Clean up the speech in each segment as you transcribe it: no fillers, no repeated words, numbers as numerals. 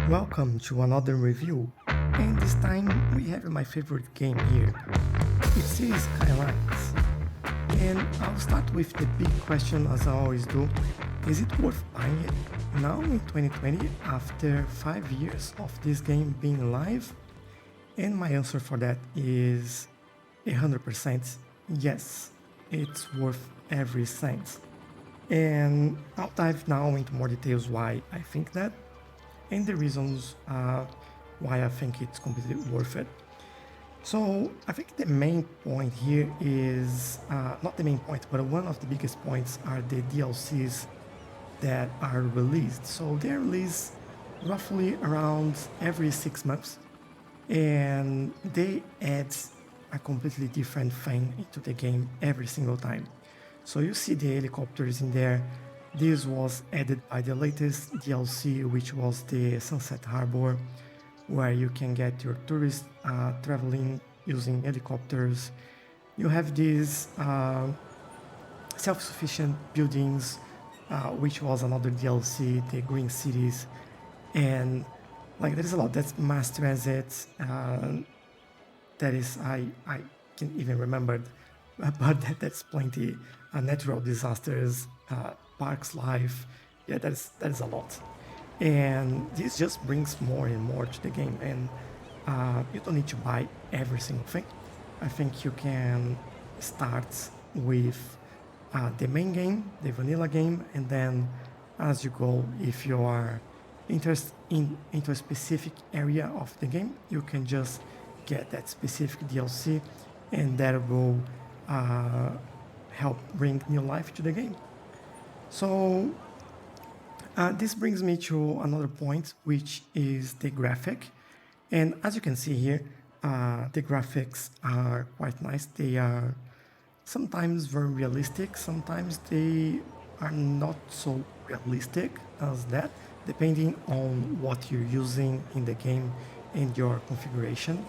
Welcome to another review, and this time we have my favorite game here. It's Cities Skylines. And I'll start with the big question as I always do. Is it worth buying it now in 2020 after 5 years of this game being live? And my answer for that is 100% yes, it's worth every cent. And I'll dive now into more details why I think that and the reasons why I think it's completely worth it. So I think the main point here is not the main point, but one of the biggest points are the DLCs that are released. So they're released roughly around every 6 months, and they add a completely different thing into the game every single time. So you see the helicopters in there. This was added by the latest DLC, which was the Sunset Harbor, where you can get your tourists traveling using helicopters. You have these self-sufficient buildings, which was another DLC, the green cities, and like there's a lot. That's mass transit. That is I can even remember, but that's plenty. Natural disasters, parks life. Yeah, that is a lot, and this just brings more and more to the game. And you don't need to buy every single thing. I think you can start with the main game, the vanilla game, and then as you go, if you are interested into a specific area of the game, you can just get that specific DLC, and that will help bring new life to the game. So this brings me to another point, which is the graphic. And as you can see here, the graphics are quite nice. They are sometimes very realistic, sometimes they are not so realistic as that, depending on what you're using in the game and your configuration.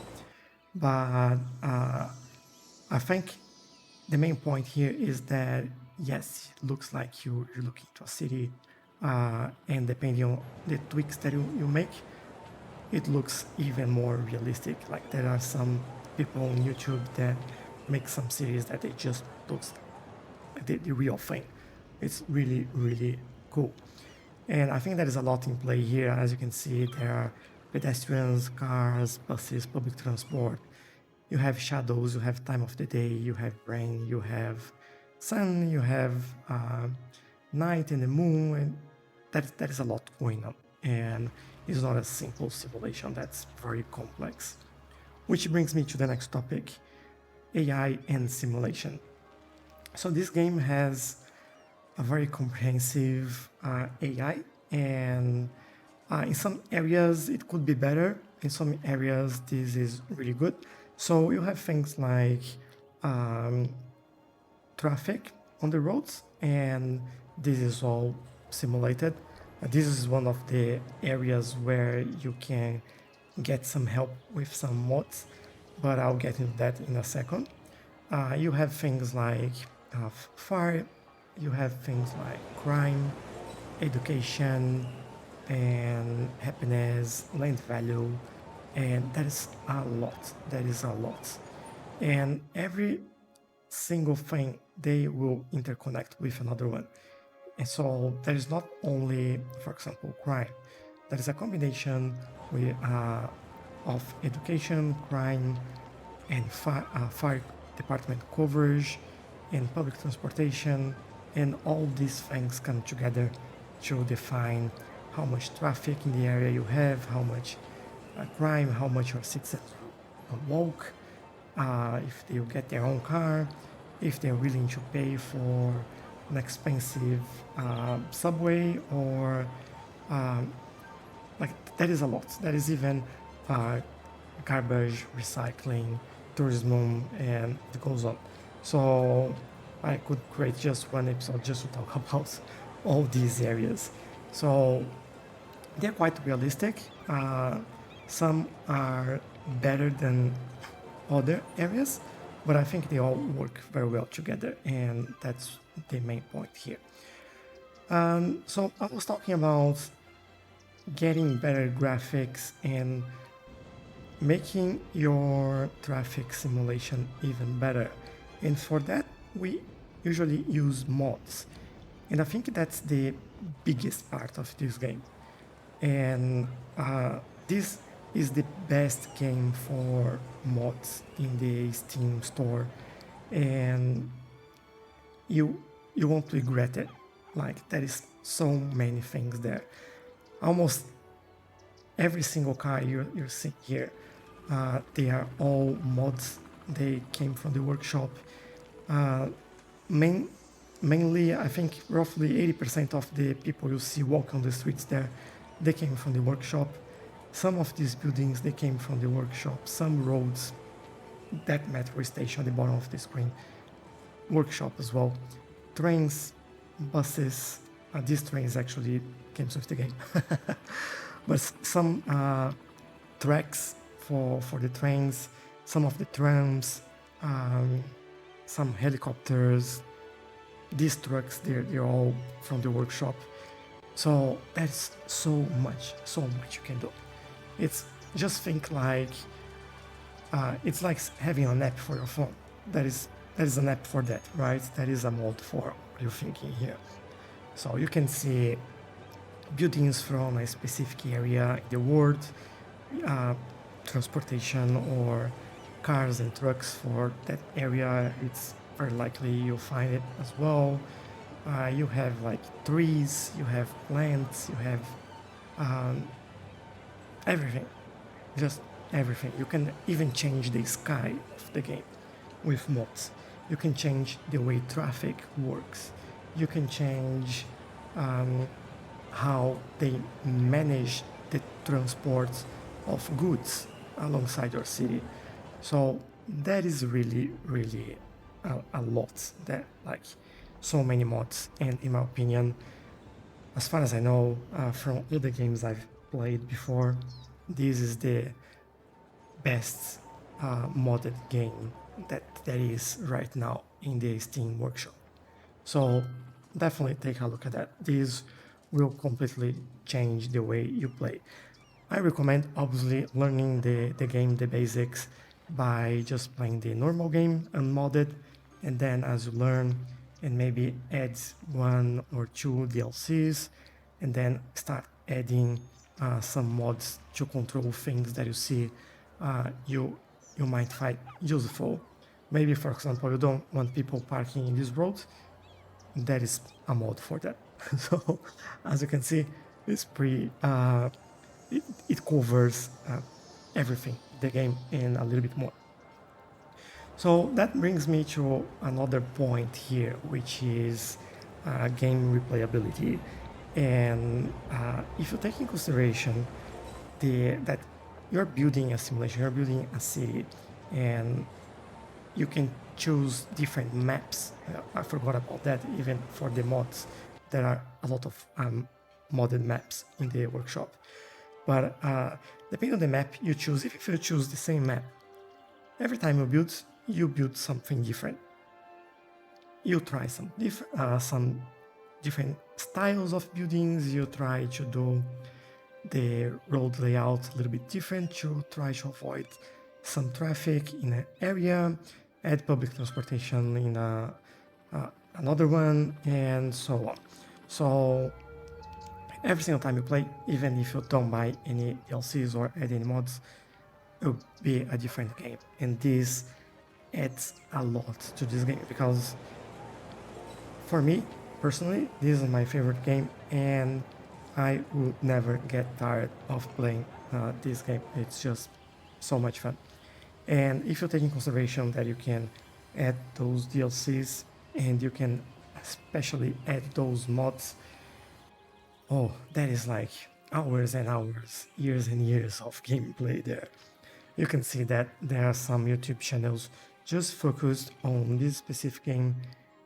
But I think the main point here is that yes, it looks like you're looking to a city, and depending on the tweaks that you make, it looks even more realistic. Like there are some people on YouTube that make some series that it just looks like the real thing. It's really, really cool. And I think there is a lot in play here. As you can see, there are pedestrians, cars, buses, public transport. You have shadows, you have time of the day, you have rain, you have sun, you have night and the moon, and that is a lot going on. And it's not a simple simulation, that's very complex. Which brings me to the next topic, AI and simulation. So this game has a very comprehensive AI, and in some areas it could be better. In some areas this is really good. So you have things like traffic on the roads, and this is all simulated. This is one of the areas where you can get some help with some mods, but I'll get into that in a second. You have things like fire, you have things like crime, education, and happiness, land value, and that is a lot. That is a lot. And every single thing they will interconnect with another one. And so there is not only, for example, crime. There is a combination of education, crime, and fire department coverage, and public transportation, and all these things come together to define how much traffic in the area you have, how much crime, how much your citizens walk, if they get their own car, if they're willing to pay for an expensive subway, or like that is a lot. That is even garbage, recycling, tourism, and it goes on. So I could create just one episode just to talk about all these areas. So they're quite realistic. Some are better than other areas, but I think they all work very well together, and that's the main point here. So I was talking about getting better graphics and making your traffic simulation even better. And for that, we usually use mods. And I think that's the biggest part of this game. And this is the best game for mods in the Steam store. And you you won't regret it. Like there is so many things there. Almost every single car you're seeing here, they are all mods. They came from the workshop. Uh, main, Mainly, I think roughly 80% of the people you see walk on the streets there, they came from the workshop. Some of these buildings, they came from the workshop. Some roads, that metro station at the bottom of the screen, workshop as well. Trains, buses, these trains actually came with the game. But some tracks for the trains, some of the trams, some helicopters. These trucks, they're all from the workshop. So that's so much you can do. It's just think like it's like having an app for your phone. That is an app for that, right? That is a mod for what you're thinking here. So you can see buildings from a specific area in the world, transportation or cars and trucks for that area. It's very likely you'll find it as well. You have like trees, you have plants, you have everything, just everything. You can even change the sky of the game with mods. You can change the way traffic works. You can change how they manage the transport of goods alongside your city. So that is really, really a lot. That like so many mods, and in my opinion, as far as I know, from all the games I've played before, this is the best modded game that there is right now in the Steam workshop. So definitely take a look at that. This will completely change the way you play. I recommend obviously learning the game, the basics, by just playing the normal game unmodded, and then as you learn and maybe add 1 or 2 DLCs, and then start adding some mods to control things that you see you might find useful. Maybe, for example, you don't want people parking in this road. That is a mod for that. So, as you can see, it's pretty. It covers everything, the game, and a little bit more. So that brings me to another point here, which is game replayability. And if you take in consideration that you're building a simulation, you're building a city, and you can choose different maps. I forgot about that. Even for the mods, there are a lot of modded maps in the workshop. But depending on the map you choose, if you choose the same map, every time you build something different. You try some different styles of buildings. You try to do the road layout a little bit different to try to avoid some traffic in an area, add public transportation in another one, and so on. So every single time you play, even if you don't buy any DLCs or add any mods, it will be a different game. And this adds a lot to this game, because for me personally, this is my favorite game, and I would never get tired of playing this game. It's just so much fun. And if you take in consideration that you can add those DLCs and you can especially add those mods, oh, that is like hours and hours, years and years of gameplay there. You can see that there are some YouTube channels just focused on this specific game,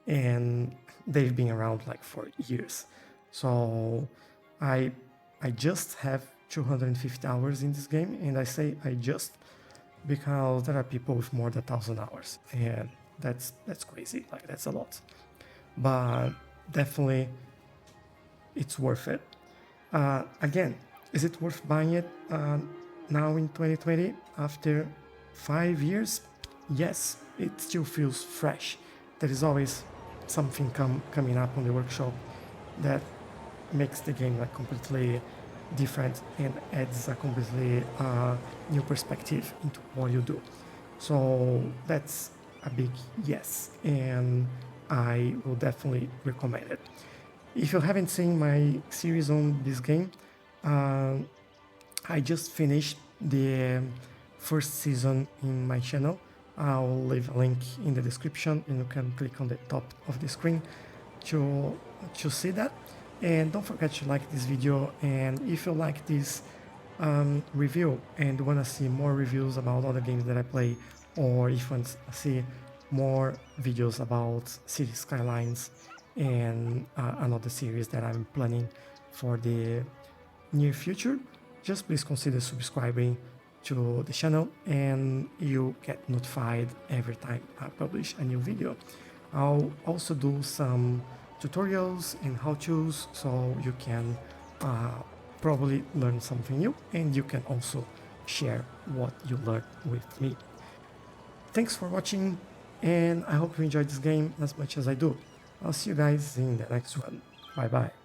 and they've been around like for years. So I just have 250 hours in this game, and I say I just because there are people with more than 1,000 hours, and that's crazy. Like that's a lot, but definitely it's worth it. Again, Is it worth buying it now in 2020 after 5 years? Yes, it still feels fresh. There is always something coming up on the workshop that makes the game like completely different and adds a completely new perspective into what you do. So that's a big yes, and I will definitely recommend it. If you haven't seen my series on this game, uh, I just finished the first season in my channel. I'll leave a link in the description and you can click on the top of the screen to, to see that. And don't forget to like this video, and if you like this review and want to see more reviews about other games that I play, or if you want to see more videos about Cities Skylines and another series that I'm planning for the near future, just please consider subscribing to the channel and you get notified every time I publish a new video. I'll also do some tutorials and how-tos, so you can probably learn something new, and you can also share what you learned with me. Thanks for watching, and I hope you enjoyed this game as much as I do. I'll see you guys in the next one. Bye bye.